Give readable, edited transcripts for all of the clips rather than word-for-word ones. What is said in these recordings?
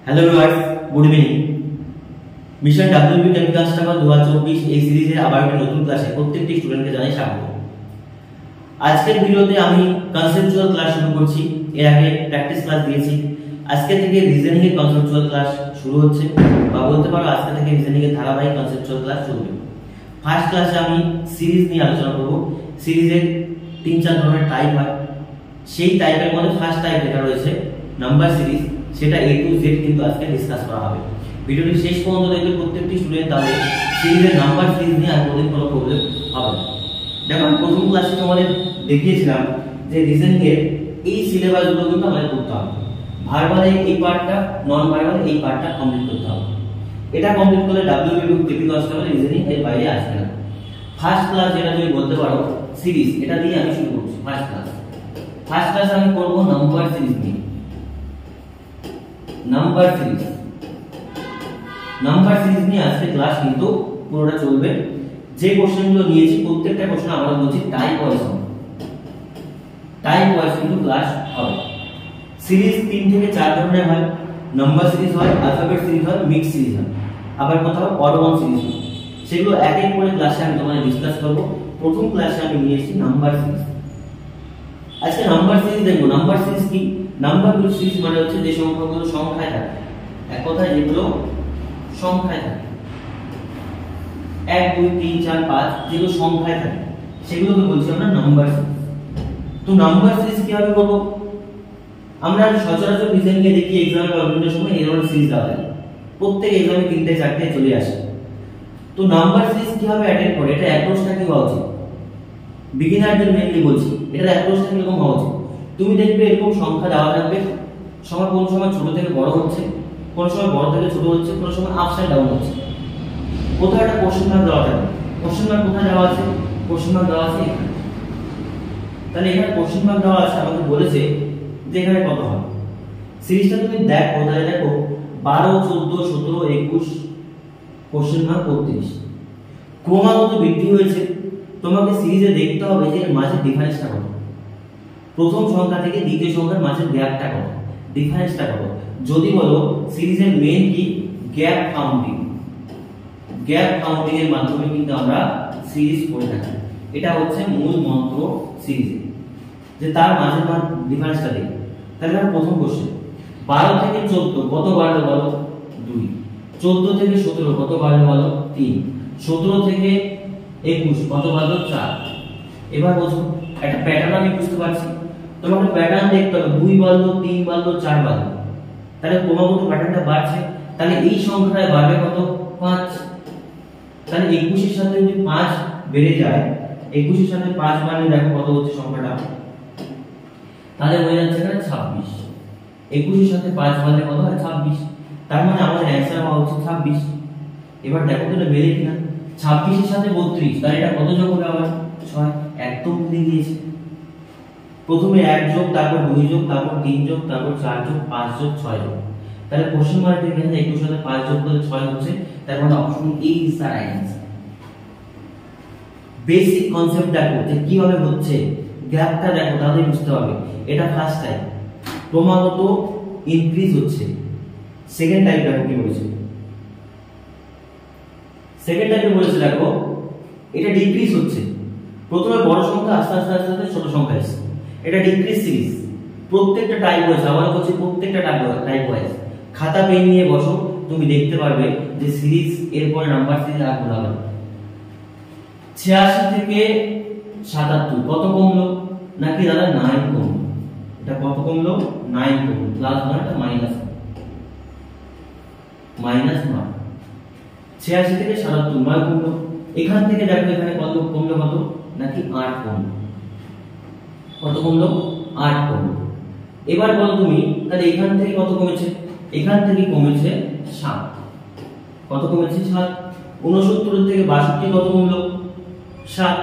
Hello viewers, good evening. Mission WB chemical staff 2024 এই সিরিজের আবার একটা নতুন ক্লাসে প্রত্যেকটি স্টুডেন্টকে জানাই স্বাগত। আজকের ভিডিওতে আমি কনসেপচুয়াল ক্লাস শুরু করছি। এর আগে প্র্যাকটিস ক্লাস দিয়েছি। আজকে থেকে রিজনিং এর কনসেপচুয়াল ক্লাস শুরু হচ্ছে, বা বলতে পারো আজকে থেকে রিজনিং এর ধারাবাহিক কনসেপচুয়াল ক্লাস শুরু হবে। ফার্স্ট ক্লাসে আমি সিরিজ নিয়ে আলোচনা করব। সিরিজের 3-4 ধরনের টাইপ হয়। সেই টাইপের মধ্যে ফার্স্ট টাইপ যেটা রয়েছে নাম্বার সিরিজ, সেটা A to Z কিন্তু আজকে ডিসকাস করা হবে। ভিডিওটি শেষ পর্যন্ত দেখলে প্রত্যেকটি স্টুডেন্ট তাদের সিরিজের নাম্বার সিরিজ নিয়ে আর কোনোদিন কোনো প্রবলেম হবে না। দেখো, আমি প্রথম ক্লাসে তোমাদের দেখিয়েছিলাম যে রিজনিং এর এই সিলেবাসগুলো কিন্তু আমাদের করতে হবে। ভার্বালে এই পার্টটা, নন ভার্বালে এই পার্টটা কমপ্লিট করতে হবে। এটা কমপ্লিট করলে ডাব্লিউবি কেপি কনস্টেবল রিজনিং এর বাইরে আসবে না। ফার্স্ট ক্লাস যেটা তুমি বলতে পারো সিরিজ, এটা দিয়ে আমি শুরু করছি। ফার্স্ট ক্লাস আমি করব নাম্বার সিরিজ নিয়ে। নাম্বার সিরিজ নিয়ে আজকে ক্লাস কিন্তু পুরোটা চলবে। যে কোশ্চেনগুলো নিয়েছি প্রত্যেকটা কোশ্চেন আমরা বলছি টাইপ ওয়াইজ হবে। টাইপ ওয়াইজ কিন্তু ক্লাস হবে। সিরিজ 3 থেকে 4 ধরনের হয়। নাম্বার সিরিজ হয়, অ্যালফাবেট সিরিজ হয়, মিক্স সিরিজ হয়, আবার কোথাও অড ওয়ান সিরিজ হয়। সেগুলো এক এক করে ক্লাসে আমি তোমাদের ডিসকাস করব। প্রথম ক্লাসে আমি নিয়েছি নাম্বার সিরিজ। আজকে নাম্বার সিরিজ দেখবো। নাম্বার সিরিজ কি? নাম্বার সিরিজ মানে হচ্ছে যে সংখ্যাগুলো সংখ্যায় থাকে, এক কথায় যেগুলো সংখ্যায় থাকে, 1 2 3 4 5 যেগুলো সংখ্যায় থাকে সেগুলোকে বলছি আমরা নাম্বার সিরিজ। তো নাম্বার সিরিজ কিভাবে করব? আমরা সচরাচর রিজনিং এ দেখি এক্সামে বা বিভিন্ন সময় এই ধরনের সিরিজ দেওয়া হয়। প্রত্যেক এক্সামে 3টে 4টে চলে আসে। তো নাম্বার সিরিজ কিভাবে অ্যাটেন্ড করে, এটা অ্যাপ্রোচটা কি হওয়া উচিত? বিগিনারদের মেইনলি বলছি, এটার অ্যাপ্রোচটা কিরকম হওয়া উচিত? তুমি দেখবে এরকম সংখ্যা দেওয়া থাকবে, সময় কোন সময় ছোট থেকে বড় হচ্ছে, কোন সময় বড় থেকে ছোট হচ্ছে, কোন সময় আপস এন্ড ডাউন হচ্ছে। কোথাও একটা কোশ্চেন মার্ক দেওয়া থাকবে। কোশ্চেন মার্ক কোথায় দেওয়া আছে? কোশ্চেন মার্ক দেওয়া আছে এখানে। তাহলে এখানে কোশ্চেন মার্ক দেওয়া আছে, আমাকে বলেছে যে এখানে কত হবে। সিরিজটা তুমি দেখো, তাহলে দেখো 12 14 17 21 কোশ্চেন মার্ক 32 ক্রমাগত বৃদ্ধি হয়েছে। তোমাকে সিরিজে দেখতে হবে যে এর মাঝে ডিফারেন্সটা কত, প্রথম সংখ্যা থেকে দ্বিতীয় সংখ্যার মাঝে গ্যাপটা কত, ডিফারেন্সটা কত। যদি বলো সিরিজের মেইন কি গ্যাপ কাউন্টিং, গ্যাপ কাউন্টিং এর মাধ্যমে কিন্তু আমরা সিরিজ করে থাকি। এটা হচ্ছে মূল মন্ত্র সিরিজে, যে তার মাঝে ডিফারেন্সটা দেই। তাহলে প্রথম কোশ্চেন 12 থেকে 14 কত বাড়লো বলো? 2। 14 থেকে 17 কত বাড়লো বলো? 3। 17 থেকে 21 কত বাড়লো? 4। এবার বলছো একটা প্যাটার্ন আমি বুঝতে পারছি। তোমাকে প্যাটার্ন দেখতে হবে, 2 বাড়লো, 3 বাড়লো, 4 বাড়লো। তাহলে ক্রমাগত প্যাটার্নটা বাড়ছে। তাহলে এই সংখ্যায় বাড়বে কত? 5। তাহলে 21 এর সাথে যদি 5 বেড়ে যায়, 21 এর সাথে 5 বাড়লে দেখো কত হচ্ছে সংখ্যাটা। তাহলে হয়ে যাচ্ছে না 26। 21 এর সাথে 5 বাড়লে কত হয়? 26। তার মানে আমাদের অ্যানসার হওয়া উচিত 26। এবার দেখো তো এটা বেড়ে কিনা। 26 এর সাথে 32, তাহলে এটা কত যোগ হবে আবার? 6। একদম মিলে গিয়েছে। প্রথমে 1 যোগ, তারপর 2 যোগ, তারপর 3 যোগ, তারপর 4 যোগ, 5 যোগ, 6 যোগ। তাহলে কোশ্চেন মার্কের এখানে 21 সাথে 5 যোগ করলে 6 হচ্ছে। তার মানে option A is the right answer. Basic concept দেখো যে কিভাবে হচ্ছে, গ্যাপটা দেখো, তাহলে বুঝতে হবে। এটা ফার্স্ট টাইপ, ক্রমাগত ইনক্রিজ হচ্ছে। সেকেন্ড টাইপ দেখো কি বলেছে। সেকেন্ড টাইপে বলেছে দেখো এটা ডিক্রিজ হচ্ছে। প্রথমে বড় সংখ্যা আস্তে আস্তে আস্তে আস্তে ছোট সংখ্যা আসছে। এটা ডিক্রিজ সিরিজ। প্রত্যেকটা টাইপ ওয়াইজ, আবার বলছি প্রত্যেকটা টাইপ ওয়াইজ খাতা পেন নিয়ে বসো, তুমি দেখতে পারবে যে সিরিজ এরপরে নাম্বার সিরিজ আর গুণাবে। 86 থেকে 77 কত কমলো? নাকি দাদা 9 কমলো? এটা কত কমলো? 9 কমলো। প্লাস মানে এটা মাইনাস 9। 86 থেকে 77 9 কমলো। এখান থেকে দেখো এখানে কত কমলো? কত? নাকি 8 কমলো। কত কমলো? 8 কমলো। এবার বলো তুমি, তাহলে এখান থেকে কত কমেছে? এখান থেকে কমেছে 7। কত কমেছে? 7। 69 থেকে 62 কত কমলো? 7।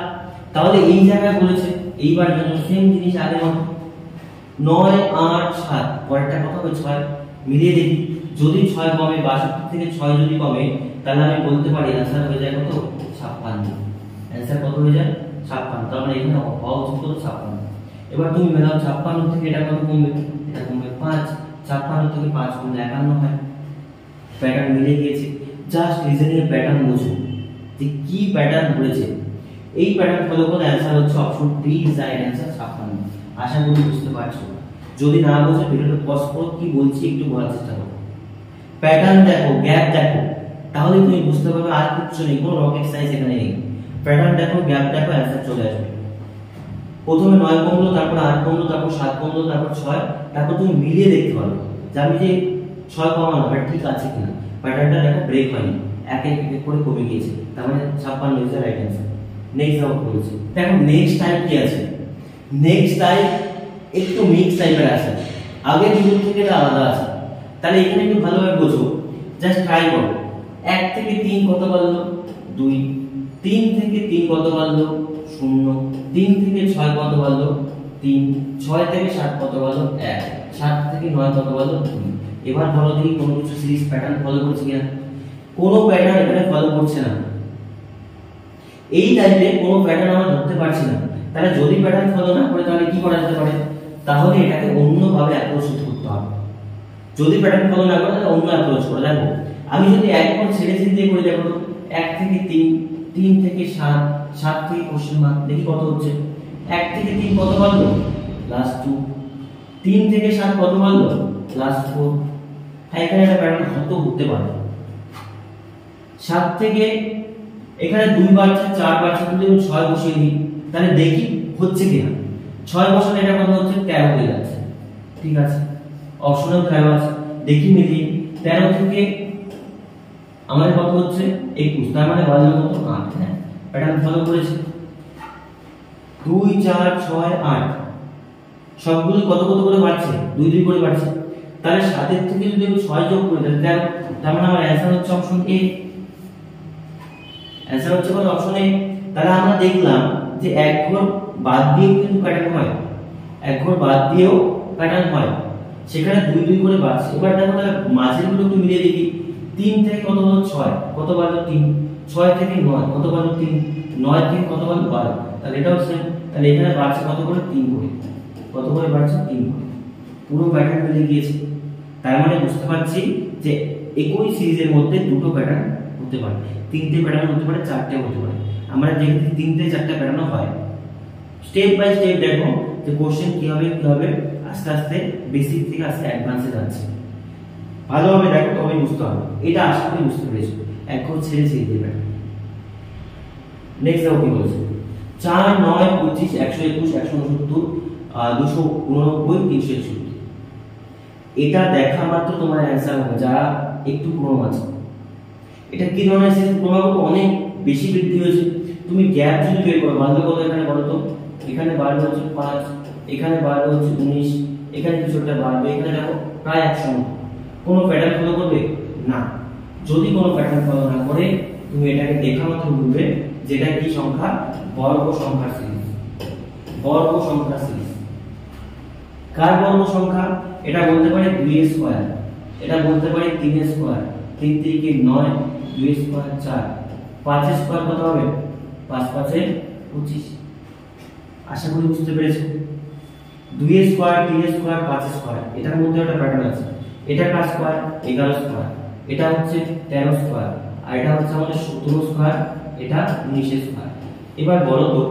তাহলে এই জায়গায় বলেছে এইবার যেন সেম জিনিস আগের মতো 9 8 7 পরেরটা কত হবে? 6। মিলিয়ে দেখি, যদি 6 কমে, 62 থেকে 6 যদি কমে, তাহলে আমি বলতে পারি অ্যানসার হয়ে যায় কত? 56। অ্যানসার কত হয়ে যায়? 56। তার মানে এখানে হওয়া উচিত কত? 56। এবার তুমি মেলাও 56 থেকে এটা কত কমবে? এটা কমবে 5। 56 থেকে 5 কমলে 51 হয়। প্যাটার্ন মিলে গিয়েছে। জাস্ট রিজনিং এর প্যাটার্ন বোঝো যে কি প্যাটার্ন ধরেছে। এই প্যাটার্ন ফলো করে অ্যান্সার হচ্ছে option D is the right answer 56। আশা করি বুঝতে পারছো। যদি না বুঝো ভিডিওটা পজ করো, কি বলছি একটু বোঝার চেষ্টা করো। প্যাটার্ন দেখো, গ্যাপ দেখো, তাহলে তুমি বুঝতে পারবে। আর কিছু নেই, কোনো রকেট সায়েন্স এখানে নেই। প্যাটার্ন দেখো, গ্যাপ দেখো, অ্যান্সার চলে আসবে। প্রথমে 9 কমলো, তারপর 8 কমলো, তারপর 7 কমলো, তারপর 6, তারপর তুমি মিলিয়ে দেখতে পারো যে আমি যে 6 কমানো এটা ঠিক আছে কিনা। প্যাটার্নটা দেখো ব্রেক হয়নি, এক এক করে কমে গিয়েছে, তার মানে 56 is the right answer. Next round বলছি। দেখো নেক্সট টাইপ কি আছে। নেক্সট টাইপ একটু মিক্স টাইপের আছে, আগের দুটো থেকে এটা আলাদা আছে। তাহলে এখানে একটু ভালোভাবে বোঝো, জাস্ট ট্রাই করো। 1 থেকে 3 কত বাড়লো? 2। 3 থেকে 3 কত বাড়লো? 0। 3 থেকে 6 কত বাড়লো? 3। 6 থেকে 7 কত বাড়লো? 1। 7 থেকে 9 কত বাড়লো? 2। এবার বলো দেখি কোনো কিছু সিরিজ প্যাটার্ন ফলো করছে কিনা। কোনো প্যাটার্ন এখানে ফলো করছে না। এই টাইপে কোনো প্যাটার্ন আমরা ধরতে পারছি না। তাহলে যদি প্যাটার্ন ফলো না করে তাহলে কি করা যেতে পারে? তাহলে এটাকে অন্যভাবে অ্যাপ্রোচ করতে হবে। যদি প্যাটার্ন ফলো না করে তাহলে অন্য অ্যাপ্রোচ করে। দেখো আমি যদি একবার ছেড়ে দিয়ে করে দেখো তো, 1 থেকে 3, 3 থেকে 7, 7 থেকে কোশ্চেন মার্ক, দেখি কত হচ্ছে। 1 থেকে 3 কত বাড়লো? +2। 3 থেকে 7 কত বাড়লো? +4। হ্যাঁ, এখানে একটা প্যাটার্ন হয়তো উঠতে পারে। 7 থেকে এখানে 2 বাড়ছে, 4 বাড়ছে, যদি আমি 6 বসিয়ে দিই তাহলে দেখি হচ্ছে কিনা। 6 বসালে এটা কত হচ্ছে? 13 হয়ে যাচ্ছে। ঠিক আছে, অপশনে 13 আছে, দেখি মিলিয়ে। 13 থেকে আমাদের কত হচ্ছে? 21, তার মানে বাড়লো কত? 8। হ্যাঁ, প্যাটার্ন ফলো করেছে। 2, 4, 6, 8 সবগুলো কত কত করে বাড়ছে? 2 2 করে বাড়ছে। তাহলে 7 এর থেকে যদি আমি 6 যোগ করি তাহলে 13, তার মানে আমার অ্যানসার হচ্ছে অপশন এ। অ্যানসার হচ্ছে কত? Option A. তাহলে আমরা দেখলাম যে এক ঘর বাদ দিয়েও কিন্তু প্যাটার্ন হয়, এক ঘর বাদ দিয়েও প্যাটার্ন হয়, সেখানে 2 2 করে বাড়ছে। এবার দেখো তাহলে মাঝের গুলো একটু মিলিয়ে দেখি। 3 থেকে কত হলো? 6, কত বাড়লো? 3। 6 থেকে 9 কত বাড়লো? 3। 9 থেকে কত বাড়লো? 12। তাহলে এটাও সেম। তাহলে এখানে বাড়ছে কত করে? 3 করে। কত করে বাড়ছে? 3 করে। পুরো প্যাটার্ন মিলে গিয়েছে। তার মানে বুঝতে পারছি যে একই সিরিজের মধ্যে দুটো প্যাটার্ন হতে পারে, 3টে প্যাটার্ন হতে পারে, 4টে হতে পারে। আমরা দেখি 3টে 4টে প্যাটার্ন হয়। স্টেপ বাই স্টেপ দেখো যে কোশ্চেন কি হবে আস্তে আস্তে বেসিক থেকে আস্তে অ্যাডভান্সে যাচ্ছে। ভালোভাবে দেখো তবেই বুঝতে হবে। এটা আশা করি বুঝতে পেরেছো। এখন ছেড়ে দেবে। নেক্সট দেখো কি বলছে। 4, 9, 25, 121, 169, 289, 361। এটা দেখা মাত্র তোমার অ্যানসার হবে যারা একটু পুরনো আছে। এটা কি ধরনের সিরিজ? ক্রমাগত অনেক বেশি বৃদ্ধি হয়েছে। তুমি গ্যাপ যদি বের করো, বাড়লো কত? এখানে বলো তো, এখানে বাড়লো হচ্ছে 5, এখানে বাড়লো হচ্ছে 19, এখানে কিছুটা বাড়বে, এখানে দেখো প্রায় 100। কোনো প্যাটার্ন ফলো করবে না। যদি কোনো প্যাটার্ন ফলো না করে তুমি এটাকে দেখা মাত্র বুঝবে যেটা কি সংখ্যা? বর্গ সংখ্যার সিরিজ। বর্গ সংখ্যার সিরিজ। কার বর্গ সংখ্যা? এটা বলতে পারি 2 এর স্কয়ার, এটা বলতে পারি 3 এর স্কয়ার, 3 3 9, 2 এর স্কয়ার 4, 5 এর স্কয়ার কত হবে? 5 5 এ 25। আশা করি বুঝতে পেরেছো। 2 এর স্কয়ার, 3 এর স্কয়ার, 5 এর স্কয়ার, এটার মধ্যে একটা প্যাটার্ন আছে। এটা কার স্কয়ার? 11 স্কয়ার, এটা হচ্ছে 13 স্কয়ার, আর এটা হচ্ছে আমাদের 17 স্কয়ার, এটা 19 স্কয়ার। এবার বলো তো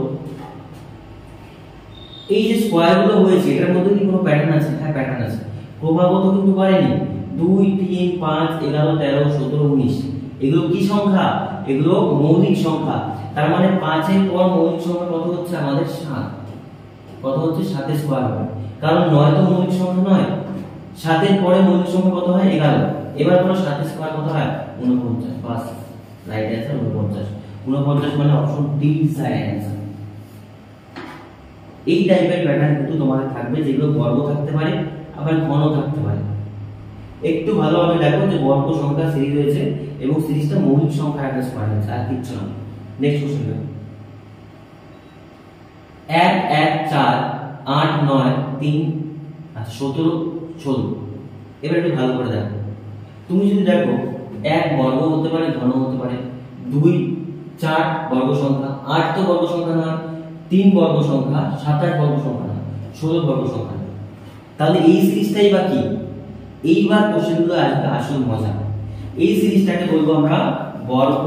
এই যে স্কয়ার গুলো হয়েছে এটার মধ্যে কি কোনো প্যাটার্ন আছে? হ্যাঁ, প্যাটার্ন আছে। ক্রমাগত কিন্তু বাড়েনি। 2 3 5 11 13 17 19 এগুলো কি সংখ্যা? এগুলো মৌলিক সংখ্যা। তার মানে 5 এর পর মৌলিক সংখ্যা কত হচ্ছে? আমাদের 7। কত হচ্ছে? 7 এর স্কয়ার হবে, কারণ 9 তো মৌলিক সংখ্যা নয়। 7 এর পরে মৌলিক সংখ্যা কত হয়? 11। এবার বলো 7 এর স্কয়ার কত হয়? 49। বাস, রাইট অ্যানসার 49। 49 মানে option D is right answer. এই টাইপের প্যাটার্ন কিন্তু তোমাদের থাকবে, যেগুলো বর্গ থাকতে পারে আবার ঘন থাকতে পারে। একটু ভালোভাবে দেখো যে বর্গ সংখ্যা সিরিজ রয়েছে এবং সিরিজটা মৌলিক সংখ্যা আকারে স্কয়ার হয়েছে, আর কিছু না। নেক্সট কোশ্চেন দেখো। 1 1 4 8 9 3 আচ্ছা 17 16। এবার একটু ভালো করে দেখো। তুমি যদি দেখো 1 বর্গ হতে পারে, ঘন হতে পারে, 2 4 বর্গ সংখ্যা, 8 তো বর্গ সংখ্যা নয়, 3 বর্গ সংখ্যা, 7 বর্গ সংখ্যা নয়, 16 বর্গ সংখ্যা। তাহলে এই সিরিজটাই বা কি? এইবার কোশ্চেনগুলো আসবে আসল মজা। এই সিরিজটাকে বলবো আমরা বর্গ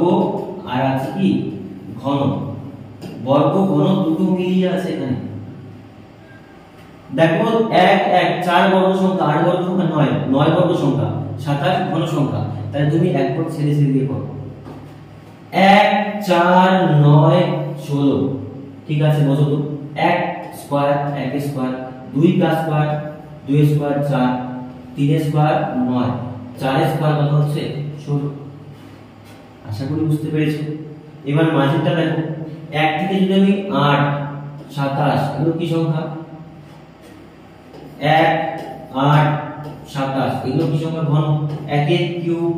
আর আছে কি ঘন। বর্গ ঘন দুটো মিলিয়ে আছে এখানে। দেখো 1 1 4 বর্গ সংখ্যা, 8 বর্গ সংখ্যা 9 9 বর্গ সংখ্যা, 27 ঘন সংখ্যা। তাহলে তুমি এক পদ ছেড়ে ছেড়ে দিয়ে করো। 1 4 9 16, ঠিক আছে বোঝো তো। 1 স্কয়ার 1 স্কয়ার, 2 का স্কয়ার 2 স্কয়ার 4, 3 স্কয়ার 9, 4 স্কয়ার কত হচ্ছে 16। আশা করি বুঝতে পেরেছো। এবার মাঝেরটা দেখো, 1 থেকে যদি আমি 8 27, এগুলো কি সংখ্যা? 1 8 27, এগুলো কি সংখ্যা? ঘন। 1 এর কিউব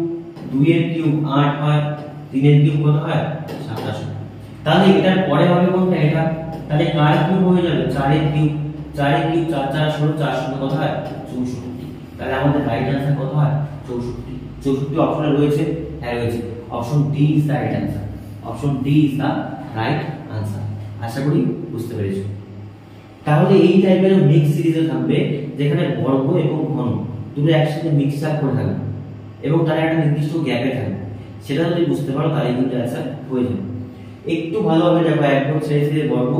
2 এর কিউব 8 হয়, 3 এর কিউব কত হয় 27। তাহলে এটার পরে হবে কোনটা? এটা। তাহলে কার কিউব হয়ে যাবে? 4 এর কিউব 4 এর কিউব 4 4 16, 4 শূন্য কত হয় 64। তাহলে আমাদের রাইট आंसर কত হয় 64। 64 অপশনে রয়েছে, হ্যাঁ রয়েছে। Option D is the right answer. Option D is the right answer. আশা করি বুঝতে পেরেছো। তাহলে এই টাইপের মিক্স সিরিজে থাকবে যেখানে বর্গ এবং ঘন দুটো একসাথে মিক্স আপ করে থাকবে এবং তার একটা নির্দিষ্ট গ্যাপে থাকবে। সেটা যদি বুঝতে পারো তাহলে কিন্তু आंसर হয়ে যাবে। একটু ভালোভাবে দেখো, এক ঘর ছেড়ে ছেড়ে বর্গ,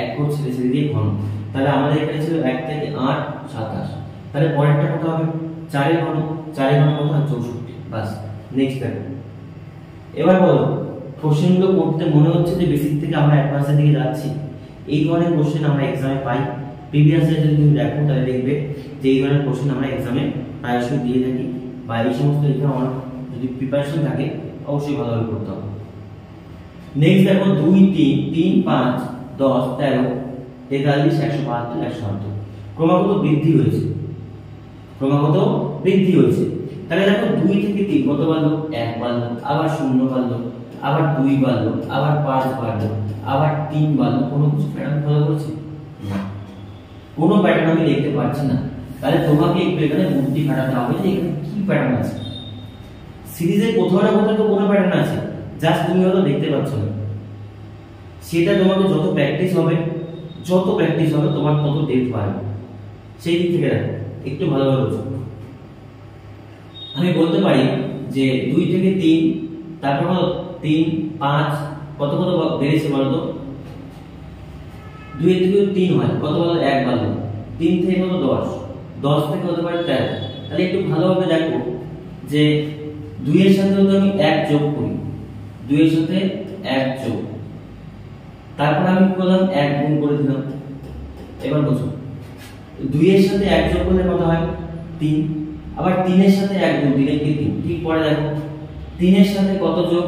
এক ঘর ছেড়ে ছেড়ে দিয়ে ঘন। তাহলে আমাদের এখানে ছিল 1 থেকে 8 27। তাহলে পরেরটা কত হবে? 4 এর ঘন, 4 এর ঘন কত হয় 64। বাস, নেক্সট দেখো। এবার বলো, কোশ্চেনগুলো করতে মনে হচ্ছে যে বেসিক থেকে আমরা অ্যাডভান্সের দিকে যাচ্ছি। এই ধরনের কোশ্চেন আমরা एग्जाम পাই। প্রিভিয়াস ইয়ার যদি তুমি দেখো তাহলে দেখবে যে এই ধরনের কোশ্চেন আমরা एग्जाम প্রায়শই দিয়ে থাকি, বা এই সমস্ত এক্সাম আমার যদি প্রিপারেশন থাকে অবশ্যই ভালোভাবে করতে হবে। নেক্সট দেখো 2 3 3 5 10 13 43 172 178 ক্রমাগত বৃদ্ধি হয়েছে। ক্রমাগত বৃদ্ধি হয়েছে। তাহলে দেখো 2 থেকে 3 কত বাড়লো? 1 বাড়লো, আবার 0 বাড়লো, আবার 2 বাড়লো, আবার 5 বাড়লো, আবার 3 বাড়লো। কোনো কিছু প্যাটার্ন ফলো করছে না, কোনো প্যাটার্ন আমি দেখতে পাচ্ছি না। তাহলে তোমাকে একটু এখানে বুদ্ধি খাটাতে হবে যে এখানে কি প্যাটার্ন আছে। সিরিজের কোথাও না কোথাও তো কোনো প্যাটার্ন আছে, জাস্ট তুমি হয়তো দেখতে পাচ্ছ না। সেটা তোমাকে যত প্র্যাকটিস হবে তোমার তত ডেপথ বাড়বে। সেই দিক থেকে দেখো, একটু ভালোভাবে বোঝো। আমি বলতে পারি যে 2 থেকে 3, তারপর হলো 3 5 কত কত বেড়েছে বলতো? 2 থেকে 3 হয়, কত বলো? 1 বাড়লো। 3 থেকে কত? 10, 10 থেকে কত পারে 13। তাহলে একটু ভালোভাবে দেখো যে 2 এর সাথে যদি আমি 1 যোগ করি, 2 এর সাথে 1 যোগ, তারপর আমি কি করলাম? 1 গুণ করে দিলাম। এবার বুঝো, 2 এর সাথে 1 যোগ করলে কত হয়? 3। আবার 3 এর সাথে 1 গুণ, 3 এর কি 3। ঠিক পরে দেখো 3 এর সাথে কত যোগ?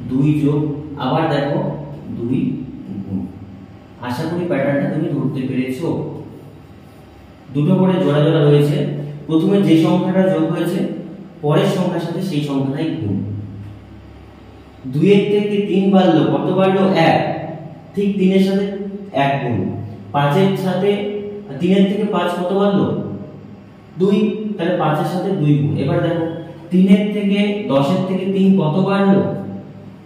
2 যোগ, আবার দেখো 2 গুণ। আশা করি প্যাটার্নটা তুমি ধরতে পেরেছো। দুটো করে জোড়া জোড়া রয়েছে। প্রথমে যে সংখ্যাটা যোগ হয়েছে পরের সংখ্যার সাথে সেই সংখ্যাটাই গুণ। 2 এর থেকে 3 বাড়লো, কত বাড়লো? 1। ঠিক 3 এর সাথে 1 গুণ। 5 এর সাথে 3 এর থেকে 5 কত বাড়লো? 2। তাহলে 5 এর সাথে 2 গুণ। এবার দেখো 3 এর থেকে 10 এর থেকে 3 কত বাড়লো?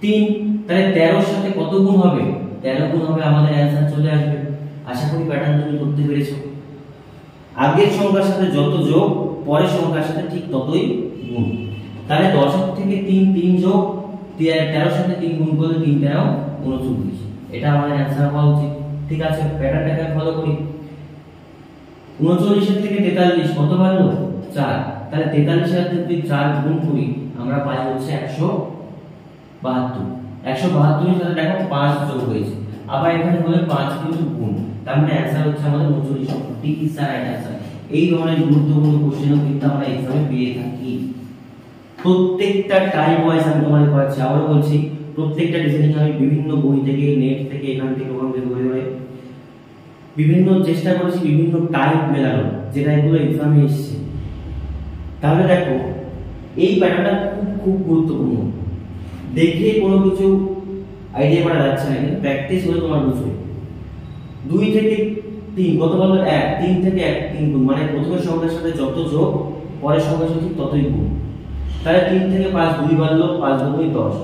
3। তাহলে 13 এর সাথে কত গুণ হবে? 13 গুণ হবে, আমাদের অ্যানসার চলে আসবে। আশা করি প্যাটার্ন তুমি ধরতে পেরেছো। আগের সংখ্যার সাথে যত যোগ পরের সংখ্যার সাথে ঠিক ততই গুণ। তাহলে 10 এর থেকে 3 যোগ 13 এর সাথে 3 গুণ করলে 3 13 39। এটা আমাদের অ্যানসার হওয়া উচিত। ঠিক আছে, প্যাটার্নটাকে ফলো করি। 39 এর থেকে 43 কত বাড়লো? 4। তাহলে 43 এর সাথে যদি 4 গুণ করি আমরা পাই হচ্ছে 172। 172 এর সাথে দেখো 5 যোগ হয়েছে, আবার এখানে হলো 5 কিন্তু গুণ। তার মানে অ্যানসার হচ্ছে আমাদের 39। D is the right answer. এই ধরনের গুরুত্বপূর্ণ কোশ্চেনও কিন্তু আমরা এক্সামে পেয়ে থাকি। প্রত্যেকটা টাইপ ওয়াইজ আমি তোমাদের করাচ্ছি। আবার বলছি, প্রত্যেকটা ডিজাইনিং আমি বিভিন্ন বই থেকে, নেট থেকে, এখান থেকে ওখান থেকে ধরে বিভিন্ন চেষ্টা করেছি বিভিন্ন টাইপ মেলানো, যেটা এগুলো এক্সামে এসেছে। তাহলে দেখো এই প্যাটার্নটা খুব গুরুত্বপূর্ণ। দেখে কোনো কিছু আইডিয়া করা যাচ্ছে না, কিন্তু প্র্যাকটিস হলে তোমার বুঝবে। 2 থেকে 3 কত বলো? 1। 3 থেকে 1 3 গুণ, মানে প্রথমের সংখ্যার সাথে যত যোগ পরের সংখ্যার সাথে ততই গুণ। তাহলে 3 থেকে 5 2 বাড়লো, 5 2 10।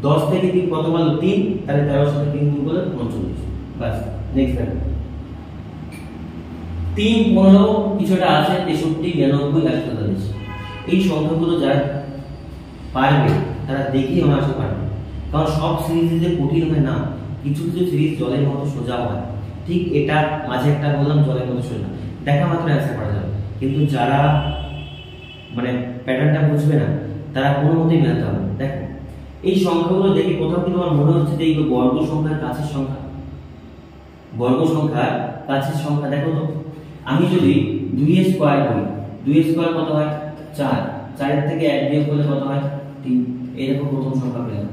10 থেকে 3 কত বাড়লো? 3। তাহলে 13 এর সাথে 3 গুণ করলে 39। বাস, নেক্সট দেখো 3 15 কিছুটা আছে 63 92 143। এই সংখ্যাগুলো যার পারবে তারা দেখেই অনায়াসে পারবে, কারণ সব সিরিজ যে কঠিন হয় না, কিছু কিছু সিরিজ জলের মতো সোজা হয়। ঠিক এটা মাঝে একটা বললাম জলের মতো সোজা, দেখা মাত্র অ্যান্সার করা যাবে, কিন্তু যারা মানে প্যাটার্নটা বুঝবে না তারা কোনো মতেই মেলাতে হবে। দেখো এই সংখ্যাগুলো দেখে কোথাও কি তোমার মনে হচ্ছে যে এইগুলো বর্গ সংখ্যার কাছের সংখ্যা? বর্গ সংখ্যার কাছের সংখ্যা দেখো তো, আমি যদি 2 এর স্কয়ার করি, 2 এর স্কয়ার কত হয়? 4, 4 এর থেকে 1 বিয়োগ করলে কত হয়? 3। এই দেখো প্রথম সংখ্যা পেলাম।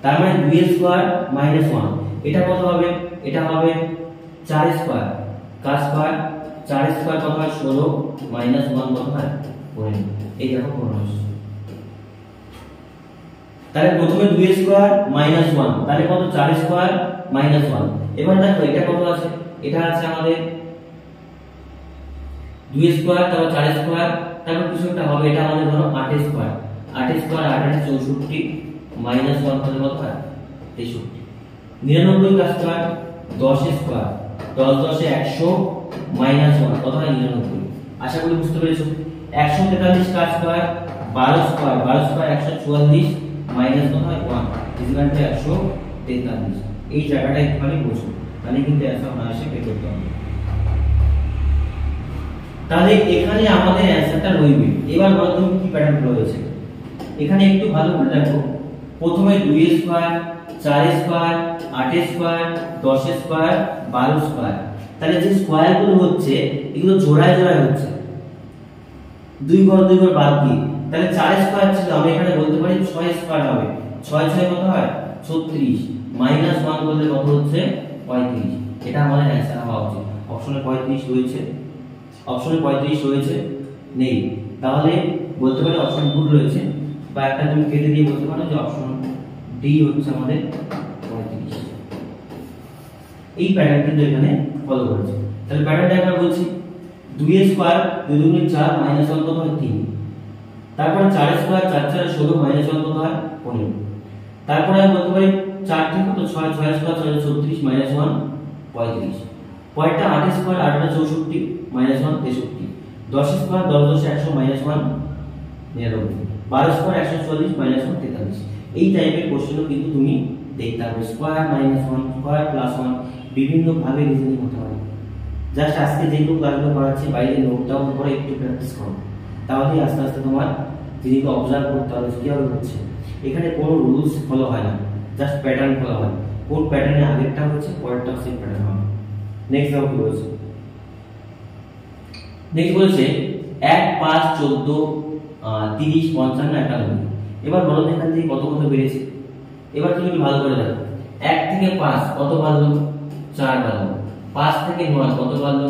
তার মানে 2 এর স্কয়ার মাইনাস 1, এটা কত হবে? এটা হবে 4 স্কয়ার, কার স্কয়ার 4 স্কয়ার কত হয়? 16 মাইনাস 1 কত হয়? 15। এই দেখো 15। তাহলে প্রথমে 2 স্কয়ার মাইনাস 1, তাহলে কত? 4 স্কয়ার মাইনাস 1। এবার দেখো এটা কত আছে? এটা আছে আমাদের 2 স্কয়ার, তারপর 4 স্কয়ার, তারপর কিছু একটা হবে, এটা আমাদের ধরো 8 স্কয়ার, 8 স্কয়ার 8 8 64 মাইনাস 1 কত হয়? 63। 99 কার স্কয়ার 10 স্কয়ার, 10 10 এ 100 মাইনাস 1 কত হয়? 99। আশা করি বুঝতে পেরেছো। 143 কার স্কয়ার 12 স্কয়ার, 12 স্কয়ার 144 মাইনাস কত হয়? 1 ইকুয়াল টু 143। এই জায়গাটা একটুখানি বুঝো, তাহলে কিন্তু অ্যান্সার অনায়াসে বের করতে হবে। তাহলে এখানে আমাদের অ্যান্সারটা রইবে। এবার বলো তুমি কি প্যাটার্ন রয়েছে এখানে, একটু ভালো করে দেখো। প্রথমে 2 square, 4 square, 8 square, 10 square, 12 square, তাহলে যে স্কয়ারগুলো হচ্ছে এগুলো জোড়ায় জোড়ায় হচ্ছে, 2 ঘর 2 ঘর বাদ দিয়ে। তাহলে 4 স্কয়ার ছিল, আমি এখানে বলতে পারি 6 স্কয়ার হবে, 6 6 কত হয়? 36 মাইনাস 1 করলে কত হচ্ছে? 35। এটা আমাদের অ্যানসার হওয়া উচিত। অপশনে 35 রয়েছে, অপশনে 35 রয়েছে নেই, তাহলে বলতে পারি অপশন ভুল রয়েছে, বা একটা তুমি কেটে দিয়ে বলতে পারো যে অপশন ডি হচ্ছে আমাদের 35। এই প্যাটার্ন কিন্তু এখানে ফলো করেছে। তাহলে প্যাটার্নটা একবার বলছি, 2 স্কয়ার 2 2 4 মাইনাস 1 কত হয়? 3। তারপর 4 স্কয়ার 4 4 16 মাইনাস 1 কত হয়? 15। তারপরে আমি বলতে পারি 4 থেকে কত? 6 6 স্কয়ার 6 36 মাইনাস 1 35। পরেরটা 8 square 8 64 minus 1 63। 10 square 10 10 100 minus 1 99। 12 square 140 minus 1 43। এই টাইপের কোশ্চেনও কিন্তু তুমি দেখতে হবে। স্কয়ার মাইনাস 1, স্কয়ার প্লাস 1, বিভিন্ন ভাবে রিজনিং হতে পারে। জাস্ট আজকে যেগুলো ক্লাসগুলো করাচ্ছি বাইরে নোট ডাউন করে একটু প্র্যাকটিস করো, তাহলেই আস্তে আস্তে তোমার জিনিসগুলো অবজার্ভ করতে হবে কিভাবে হচ্ছে। এখানে কোনো রুলস ফলো হয় না, জাস্ট প্যাটার্ন ফলো হয়। কোন প্যাটার্নে আগেরটা হচ্ছে পরেরটা সেম প্যাটার্ন হবে। নেক্সট দেখো কি বলছে। নেক্সট বলছে 1 5 14 30 55 91। এবার বলো এখান থেকে কত কত বেড়েছে। এবার তুমি ভালো করে দেখো, 1 থেকে 5 কত বাড়লো? 4 বাড়লো। 5 থেকে 9 কত বাড়লো?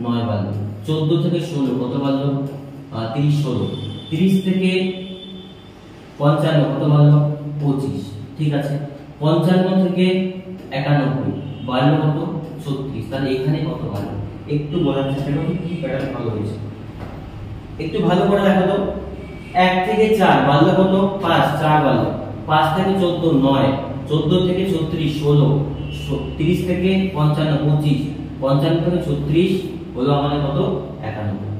9 বাড়লো। 14 থেকে 16 কত বাড়লো? 30 16। 30 থেকে 55 কত বাড়লো? 25। ঠিক আছে। 55 থেকে 91 বাড়লো কত? 36। তাহলে এখানে কত বাড়লো? একটু বলার চেষ্টা করো কি প্যাটার্ন ফলো হয়েছে। একটু ভালো করে দেখো তো, 1 থেকে 4 বাড়লো কত? 5, 4 বাড়লো। 5 থেকে 14 9, 14 থেকে 36 16, 30 থেকে 55 25, 55 থেকে 36 হলো আমাদের কত? 91।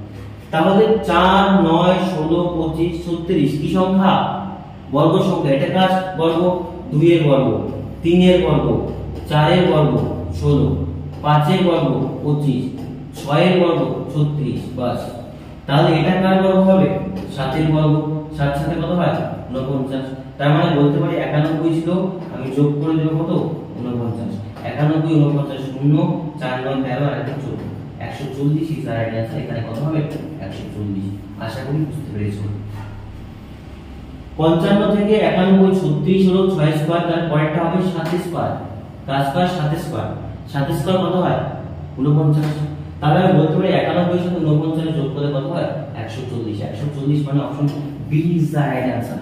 তাহলে 4 9 16 25 36 কি সংখ্যা? বর্গ সংখ্যা। এটা কার বর্গ? 2 এর বর্গ, 3 এর বর্গ, 4 এর বর্গ 16, 5 এর বর্গ 25, 6 এর বর্গ 36। বাস। তাহলে এটা কার বর্গ হবে? 7 এর বর্গ। 7 সাথে কত হয়? 49। তার মানে বলতে পারি 91 ছিল, আমি যোগ করে দেব কত? 49। 91 49 0 4 9 13 আর 14 140 ইজ রাইট आंसर। এখানে কত হবে? 140। আশা করি বুঝতে পেরেছো। 55 থেকে 91 36 হলো 6 স্কয়ার, তার পরেরটা হবে 7 স্কয়ার। কার স্কয়ার? 7 স্কয়ার। 7 স্কয়ার কত হয়? 49। তাহলে আমি বলতে পারি 91 সাথে 49 যোগ করলে কত হয়? 140। 140 মানে option B is the right answer.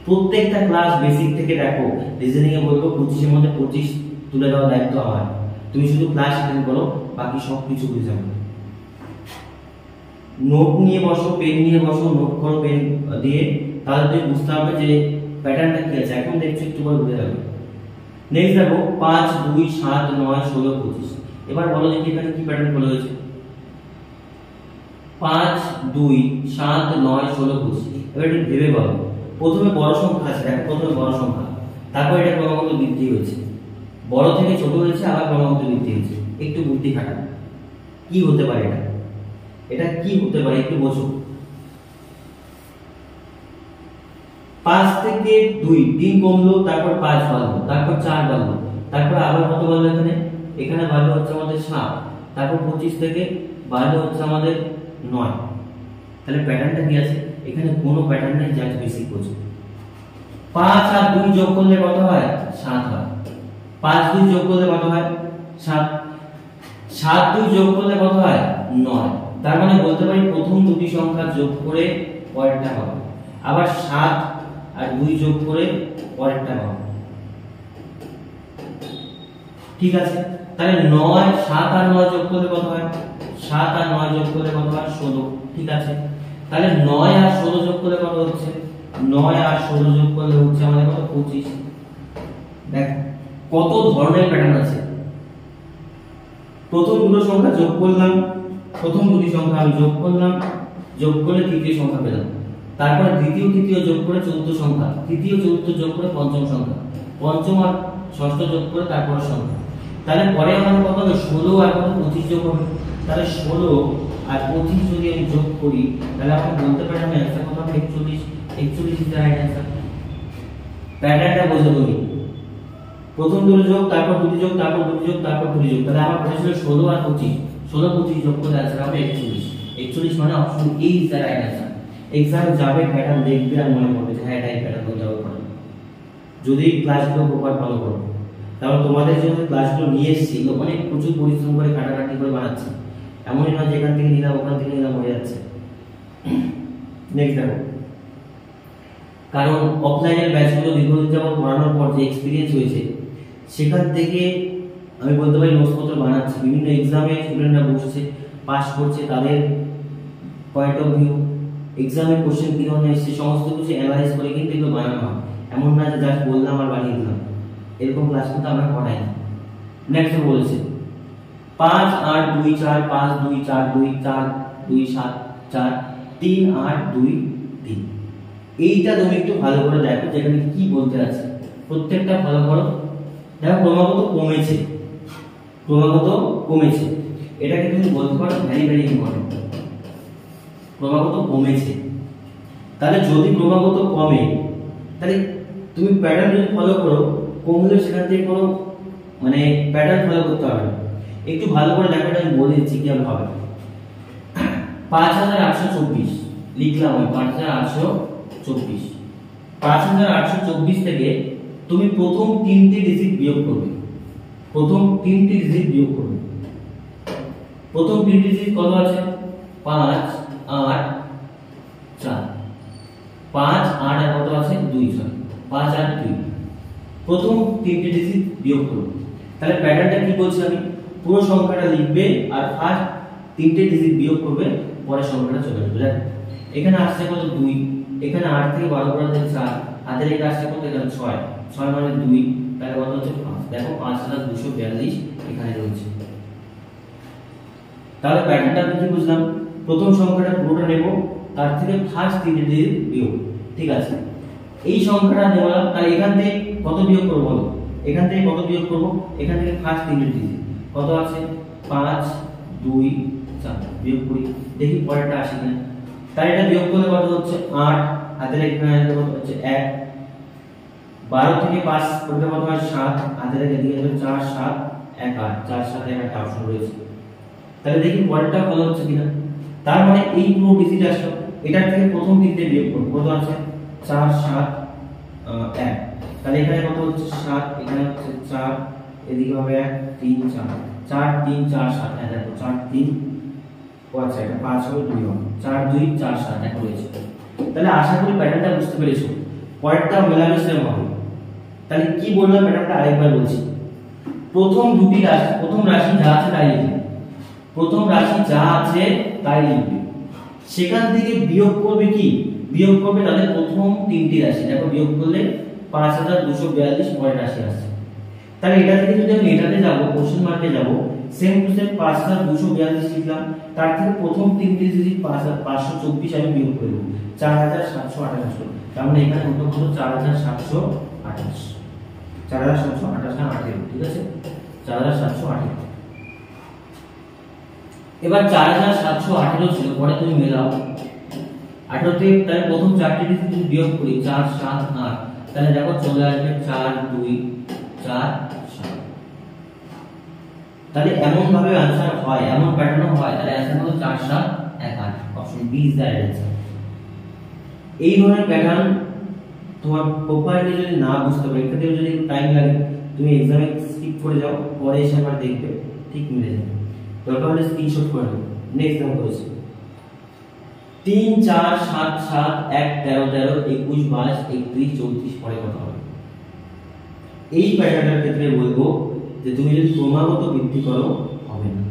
প্রত্যেকটা ক্লাস বেসিক থেকে দেখো, রিজনিং এ বলবো 25 এর মধ্যে 25 তুলে দেওয়ার দায়িত্ব আমার। তুমি শুধু ক্লাস অ্যাটেন্ড করো, বাকি সব কিছু বুঝে যাবে। নোট নিয়ে বসো, পেন নিয়ে বসো, নোট করো পেন দিয়ে, তাহলে তুমি বুঝতে পারবে যে প্যাটার্নটা কি আছে। এখন দেখছো একটু পরে বুঝে যাবে। নেক্সট দেখো 5 2 7 9 16 25। এবার বলো দেখি এখানে কি প্যাটার্ন ফলো হয়েছে। 5 2 7 9 16 25। এবার একটু ভেবে বলো, প্রথমে বড় সংখ্যা আছে, দেখো প্রথমে বড় সংখ্যা, তারপর এটা ক্রমাগত বৃদ্ধি হয়েছে, বড় থেকে ছোট হয়েছে, আবার ক্রমাগত বৃদ্ধি হয়েছে। একটু বুদ্ধি খাটাও, কি হতে পারে এটা? এটা কি হতে পারে একটু বোঝো। 5 থেকে 2 3 কমলো, তারপর 5 বাড়লো, তারপর 4 বাড়লো, তারপর আবার কত বাড়লো? এখানে বাড়লো হচ্ছে আমাদের 7, তারপর 25 থেকে বাড়লো হচ্ছে আমাদের 9। তাহলে প্যাটার্নটা কি আছে? এখানে কোনো প্যাটার্ন নেই, জাস্ট বেসিক বোঝো। 5 আর 2 যোগ করলে কত হয়? 7 হয়। 5 2 যোগ করলে কত হয়? 7। 7 2 যোগ করলে কত হয়? 9। তার মানে বলতে পারি প্রথম দুটি সংখ্যা যোগ করে পরেরটা হবে, আবার 7 আর 2 যোগ করে পরেরটা হবে। ঠিক আছে, তাহলে 9 7 আর 9 যোগ করলে কত হয়? 7 আর 9 যোগ করলে কত হয়? 16। ঠিক আছে, তাহলে 9 আর 16 যোগ করলে কত হচ্ছে? 9 আর 16 যোগ করলে হচ্ছে আমাদের কত? 25। দেখ কত ধরনের প্যাটার্ন আছে। প্রথম দুটো সংখ্যা যোগ করলাম, প্রথম দুটি সংখ্যা আমি যোগ করলাম, যোগ করে তৃতীয় সংখ্যা পেলাম, তারপর দ্বিতীয় তৃতীয় যোগ করে চতুর্থ সংখ্যা, তৃতীয় চতুর্থ যোগ করে পঞ্চম সংখ্যা, পঞ্চম আর ষষ্ঠ যোগ করে তারপর সংখ্যা। তাহলে পরে আমাদের কত হবে? 16 আর 25 যোগ হবে। তাহলে 16 আর 25 যদি আমি যোগ করি, তাহলে আমরা বলতে পারি আমি অ্যানসার কত হবে? 41। 41 ইজ দ্য রাইট অ্যানসার। প্যাটার্নটা বোঝো তুমি। প্রথম দুটো যোগ, তারপর দুটি যোগ, তারপর দুটি যোগ, তারপর দুটি যোগ। তাহলে আমার বলেছিল 16 আর 25, 16 25 যোগ করলে অ্যানসার হবে 41। 41 মানে option A is the right answer. Exam যাবে প্যাটার্ন দেখবে আর মনে করবে যে হ্যাঁ এটাই প্যাটার্ন হতে হবে পড়া। যদি ক্লাসগুলো প্রপার ফলো করো, তাহলে তোমাদের জন্য ক্লাসগুলো নিয়ে এসেছি, অনেক প্রচুর পরিশ্রম করে কাটাকাটি করে বানাচ্ছি। এমনই নয় যেখান থেকে নিলাম ওখান থেকে নিলাম হয়ে যাচ্ছে। নেক্সট দেখো, কারণ অফলাইনের ব্যাচগুলো দীর্ঘদিন যাবত পড়ানোর পর যে এক্সপিরিয়েন্স হয়েছে, সেখান থেকে আমি বলতে পারি নোটসপত্র বানাচ্ছি। বিভিন্ন এক্সামে স্টুডেন্টরা বসছে, পাস করছে, তাদের পয়েন্ট অফ ভিউ, এক্সামের কোশ্চেন কি ধরনের এসেছে, সমস্ত কিছু অ্যানালাইজ করে কিন্তু এগুলো বানানো হয়। এমন না যে জাস্ট বললাম আর বানিয়ে দিলাম, এরকম ক্লাস কিন্তু আমরা করাই না। নেক্সট বলেছে 5 8 2 4 5 2 4 2 4 2 7 4 3 8 2 3। এইটা তুমি একটু ভালো করে দেখো যেখানে কি বলতে আছে, প্রত্যেকটা ভালো করো। দেখো ক্রমাগত কমেছে, ক্রমাগত কমেছে, এটাকে তুমি বলতে পারো ভেরি ভেরি ইম্পর্টেন্ট। ক্রমাগত কমেছে, তাহলে যদি ক্রমাগত কমে, তাহলে তুমি প্যাটার্ন যদি ফলো করো, কমলে সেখান থেকে কোনো মানে প্যাটার্ন ফলো করতে হবে না। একটু ভালো করে দেখো, আমি বলে দিচ্ছি কিভাবে হবে। 5824 লিখলাম, 5824। 5824 থেকে তুমি প্রথম তিনটি ডিজিট বিয়োগ করবে, প্রথম তিনটি ডিজিট বিয়োগ করবে। প্রথম তিনটি ডিজিট কত আছে? 5 8 4। 5 8 আর কত আছে? 2 6। 5 আর 2, প্রথম তিনটি ডিজিট বিয়োগ করবে। তাহলে প্যাটার্নটা কি বলছি আমি? পুরো সংখ্যাটা লিখবে আর ফার্স্ট তিনটে ডিজিট বিয়োগ করবে, পরের সংখ্যাটা চলে আসবে। দেখো এখানে আসছে কত? 2, এখানে 8 থেকে 12 করা যায় 4, হাতের এটা আসছে কত? এখানে 6, 6 মানে 2, তাহলে কত হচ্ছে? 5। দেখো 5242 এখানে রয়েছে। তাহলে প্যাটার্নটা আমি কি বুঝলাম? প্রথম সংখ্যাটা পুরোটা নেব, তার থেকে ফার্স্ট তিনটে ডিজিট বিয়োগ। ঠিক আছে, এই সংখ্যাটা নেওয়া, তাহলে এখান থেকে কত বিয়োগ করব বলো? এখান থেকে কত বিয়োগ করব? এখান থেকে ফার্স্ট তিনটে ডিজিট কত আছে? 5 2 4 বিয়োগ করি, দেখি পরেরটা আসে কিনা। তাহলে এটা বিয়োগ করলে কত হচ্ছে? 8, হাতের এখানে কত হচ্ছে? 1। 12 থেকে 5 করলে কত হয়? 7, হাতের এদিকে হচ্ছে 4 7 1 8, 4 7 1 একটা অপশন রয়েছে। তাহলে দেখি পরেরটা কত হচ্ছে কিনা। তার মানে এই পুরো ডিজিট আসলো, এটার থেকে প্রথম তিনটে বিয়োগ করব, কত আছে? 4 7 1। তাহলে এখানে কত হচ্ছে? 7, এখানে হচ্ছে 4, এদিকে হবে 1 3 4, 4 3 4 7। দেখো 4 3 আচ্ছা এটা 5 হবে 2 হবে, 4 2 4 7 দেখো রয়েছে। তাহলে আশা করি প্যাটার্নটা বুঝতে পেরেছো, পরেরটা মেলাবে সেম হবে। তাহলে কি বললাম প্যাটার্নটা আরেকবার বলছি। প্রথম দুটি রাশি, প্রথম রাশি যা আছে তাই লিখবে, প্রথম রাশি যা আছে তাই লিখবে। সেখান থেকে বিয়োগ করবে কি? বিয়োগ করবে তাদের প্রথম তিনটি রাশি। দেখো বিয়োগ করলে 5242 পরের রাশি আসছে। তাহলে এটা থেকে যদি আমি এটাতে যাব, কোশ্চেন মার্কে যাব, সেম টু সেম 5242 লিখলাম, তার থেকে প্রথম তিনটে ডিজিট 524 আমি বিয়োগ করে দেব, 4728 তার মানে এখানে উত্তর হলো 4728, 4728 না 18, ঠিক আছে 4718। এবার 4718 ছিল, পরে তুমি মেলাও 18 থেকে, তাহলে প্রথম চারটি ডিজিট যদি বিয়োগ করি 4 7 8, তাহলে দেখো চলে আসবে 4 2 4 7। তাহলে এমন ভাবে आंसर হয়, এমন প্যাটার্ন হয়, তাহলে आंसर হলো 4 7 1 8, option B is the answer. এই ধরনের প্যাটার্ন তোমার প্রপারলি যদি না বুঝতে পারো, এটাতে যদি টাইম লাগে, তুমি এক্সামে স্কিপ করে যাও, পরে এসে আবার দেখবে ঠিক মিলে যাবে। দরকার হলে স্ক্রিনশট করে নাও। নেক্সট এক্সাম্পল আছে 3 4 7 7 1 13 13 21 22 31 34, পরে কথা হবে। এই প্যাটার্নের ক্ষেত্রে বলবো যে তুমি যদি ক্রমাগত বৃদ্ধি করো হবে না।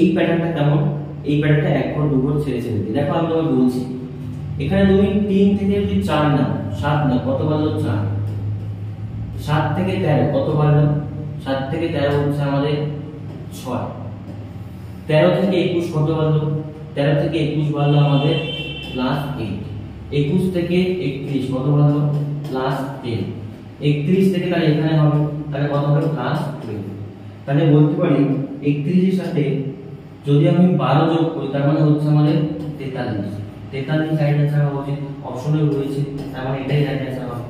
এই প্যাটার্নটা কেমন? এই প্যাটার্নটা এক ঘর দু ঘর ছেড়ে ছেড়ে দিয়ে, দেখো আমি তোমাকে বলছি, এখানে তুমি 3 থেকে যদি 4 নাও, 7 নাও, কত বাড়লো 4, 7 থেকে 13 কত বাড়লো, 7 থেকে 13 হচ্ছে আমাদের 6, 13 থেকে 21 কত বাড়লো, 13 থেকে 21 বাড়লো আমাদের +8, 21 থেকে 31 কত বাড়লো +10, 31 থেকে তাহলে এখানে হবে, তাহলে কত হবে +12। তাহলে বলতে পারি 31 এর সাথে যদি আমি 12 যোগ করি, তার মানে হচ্ছে আমাদের 43, 43 রাইট आंसर হওয়া উচিত, অপশনে রয়েছে, তার মানে এটাই রাইট आंसर হবে।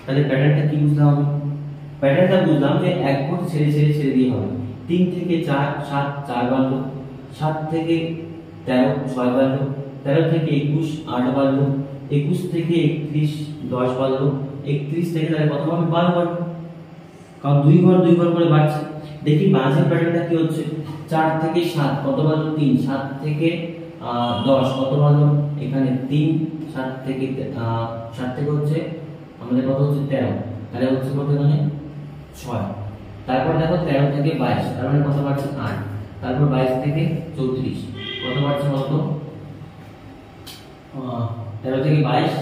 তাহলে প্যাটার্নটা কি বুঝলাম আমি? প্যাটার্নটা বুঝলাম যে এক ঘর ছেড়ে ছেড়ে ছেড়ে দিয়ে হবে। 3 থেকে 4 7 4 বাড়লো, 7 থেকে 13 6 বাড়লো, 13 থেকে 21 8 বাড়লো, 21 থেকে 31 10 বাড়লো, 31 থেকে তাহলে কত হবে 12 বাড়লো, কারণ দুই ঘর করে বাড়ছে। দেখি মাঝের প্যাটার্নটা কি হচ্ছে, 4 থেকে 7 কত বাড়লো 3, 7 থেকে 10 কত বাড়লো, এখানে 3, 7 থেকে হচ্ছে আমাদের কত হচ্ছে 13, তাহলে হচ্ছে কত এখানে 6। তারপর দেখো 13 থেকে 22, তার মানে কত বাড়ছে 8, তারপর 22 থেকে 34 কত বাড়ছে বলতো 13 থেকে 22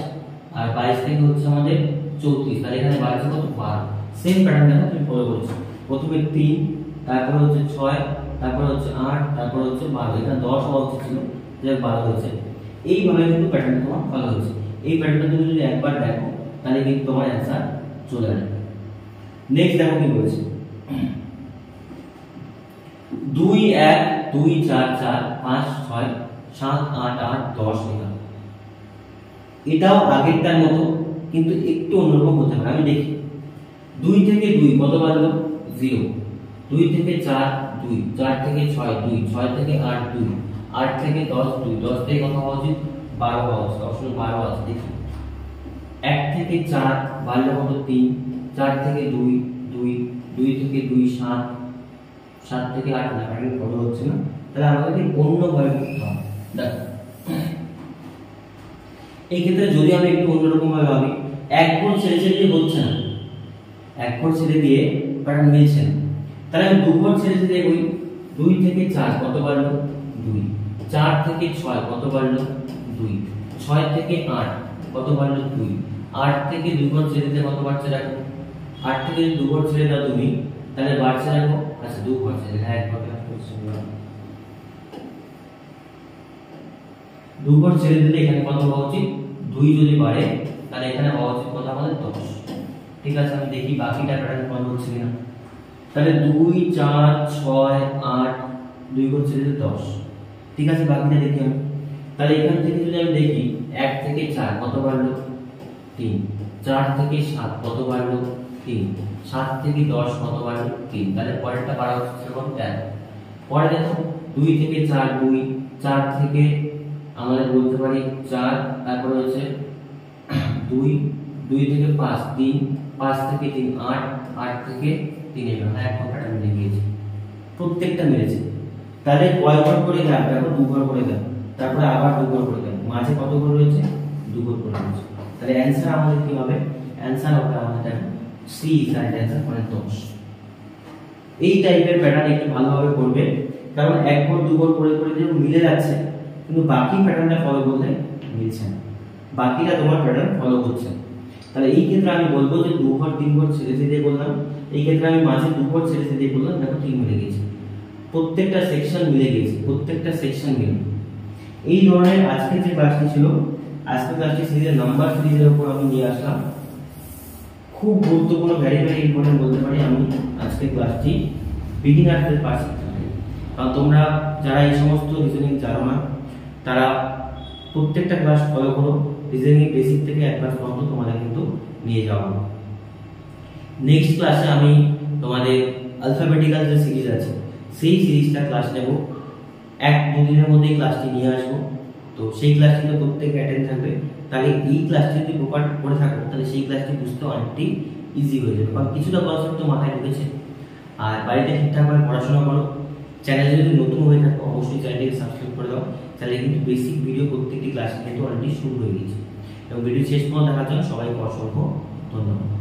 আর 22 থেকে হচ্ছে আমাদের 34, তাহলে এখানে বাড়ছে কত 12। সেম প্যাটার্ন দেখো তুমি ফলো করছো, প্রথমে 3, তারপর হচ্ছে 6, তারপর হচ্ছে 8, তারপর হচ্ছে 12, এখানে 10 হওয়া উচিত ছিল, যে 12 হয়েছে। এইভাবে কিন্তু প্যাটার্ন তোমার ফলো হচ্ছে। এই প্যাটার্নটা তুমি যদি একবার দেখো তাহলে কিন্তু তোমার অ্যানসার চলে আসবে। নেক্সট দেখো কি বলছে, 2 1 2 4 4 5 6 7 8 8 10 লেখা। এটাও আগেরটার মতো কিন্তু একটু অন্যরকম হতে পারে। আমি দেখি 2 থেকে 2 কত বাড়লো 0, 2 থেকে 4 2, 4 থেকে 6 2, 6 থেকে 8 2, 8 থেকে 10 2, 10 থেকে কত হওয়া উচিত 12 হওয়া উচিত, অপশন 12 আছে। দেখি 1 থেকে 4 বাড়লো কত 3, 4 থেকে 2 2, 2 থেকে 2 7, 7 থেকে 8 না, কারণ ফলো হচ্ছে না, তাহলে আমাদেরকে অন্য ভাবে করতে হবে। দেখো এই ক্ষেত্রে যদি আমি একটু অন্যরকম ভাবে ভাবি, এক ঘর ছেড়ে ছেড়ে দিয়ে হচ্ছে না, এক ঘর ছেড়ে দিয়ে প্যাটার্ন মিলছে না, তাহলে আমি দু ঘর ছেড়ে ছেড়ে বলি, 2 থেকে 4 কত বাড়লো 2, 4 থেকে 6 কত বাড়লো 2, 6 থেকে 8 কত বাড়লো 2, 8 থেকে 2 ঘর ছেড়ে দিতে কত বাড়ছে দেখো, 8 থেকে 2 ঘর ছেড়ে দাও তুমি, তাহলে বাড়ছে দেখো, আচ্ছা 2 ঘর ছেড়ে হ্যাঁ 2 ঘর ছেড়ে দিলে এখানে কত হওয়া উচিত 2 যদি বাড়ে, তাহলে এখানে হওয়া উচিত কত আমাদের 10। ঠিক আছে, আমি দেখি বাকিটা প্যাটার্ন ফলো হচ্ছে কিনা। তাহলে 2 4 6 8 2 ঘর ছেড়ে দিলে 10। ঠিক আছে, বাকিটা দেখি আমি। তাহলে এখান থেকে যদি আমি দেখি 1 থেকে 4 কত বাড়লো 3, 4 থেকে 7 কত বাড়লো 3, 7 থেকে 10 কত বাড়লো 3, তাহলে পরেরটা বাড়া হচ্ছে কত 13। পরে দেখো 2 থেকে 4 2, 4 থেকে আমাদের বলতে পারি 4, তারপরে হচ্ছে 2, 2 থেকে 5 3, 5 থেকে 3 8, 8 থেকে 3 11, এক ঘর প্যাটার্ন দেখিয়েছি, প্রত্যেকটা মিলেছে। তাহলে কয় ঘর করে গেল দেখো 2 ঘর করে গেল, তারপরে আবার 2 ঘর করে গেল, মাঝে কত ঘর রয়েছে 2 ঘর করে রয়েছে। তাহলে অ্যানসার আমাদের কি হবে, অ্যানসার হবে আমাদের দেখো সি ইজ রাইট অ্যানসার, মানে 10। এই টাইপের প্যাটার্ন একটু ভালোভাবে করবে, কারণ এক ঘর 2 ঘর করে করে যে মিলে যাচ্ছে, কিন্তু বাকি প্যাটার্নটা ফলো করলে মিলছে না, বাকিটা তোমার প্যাটার্ন ফলো হচ্ছে। তাহলে এই ক্ষেত্রে আমি বলবো যে 2 ঘর 3 ঘর ছেড়ে দিয়ে বললাম, এই ক্ষেত্রে আমি মাঝে দুপুর ছেড়ে দিয়ে বললাম, দেখো ঠিক মিলে গেছে, প্রত্যেকটা সেকশন মিলে গেছে, প্রত্যেকটা সেকশন মিলে। এই ধরনের আজকে যে ক্লাসটি ছিল, আজকে ক্লাসটি সিরিজের নাম্বার সিরিজের উপর আমি নিয়ে আসলাম। খুব গুরুত্বপূর্ণ, ভেরি ভেরি ইম্পর্টেন্ট বলতে পারি আমি আজকে ক্লাসটি বিগিনারদের পাশে। কারণ তোমরা যারা এই সমস্ত রিজনিং জানো না, তারা প্রত্যেকটা ক্লাস ফলো করো, রিজনিং বেসিক থেকে অ্যাডভান্স পর্যন্ত তোমাদের কিন্তু নিয়ে যাওয়া হবে। নেক্সট ক্লাসে আমি তোমাদের অ্যালফাবেটিক্যাল যে সিরিজ আছে সেই সিরিজটা ক্লাস নেব, 1-2 দিনের মধ্যেই ক্লাসটি নিয়ে আসবো। তো সেই ক্লাসটিতে প্রত্যেকে অ্যাটেন্ড থাকবে, তাহলে এই ক্লাসটি যদি প্রপার করে থাকো তাহলে সেই ক্লাসটি বুঝতে অনেকটাই ইজি হয়ে যাবে, কারণ কিছুটা কনসেপ্ট তো মাথায় ঢুকেছে। আর বাড়িতে ঠিকঠাকভাবে পড়াশোনা করো। চ্যানেলে যদি নতুন হয়ে থাকো অবশ্যই চ্যানেলটিকে সাবস্ক্রাইব করে দাও। চ্যানেলে কিন্তু বেসিক ভিডিও প্রত্যেকটি ক্লাসে কিন্তু অলরেডি শুরু হয়ে গেছে। এবং ভিডিও শেষ পর্যন্ত দেখার জন্য সবাইকে অসংখ্য ধন্যবাদ।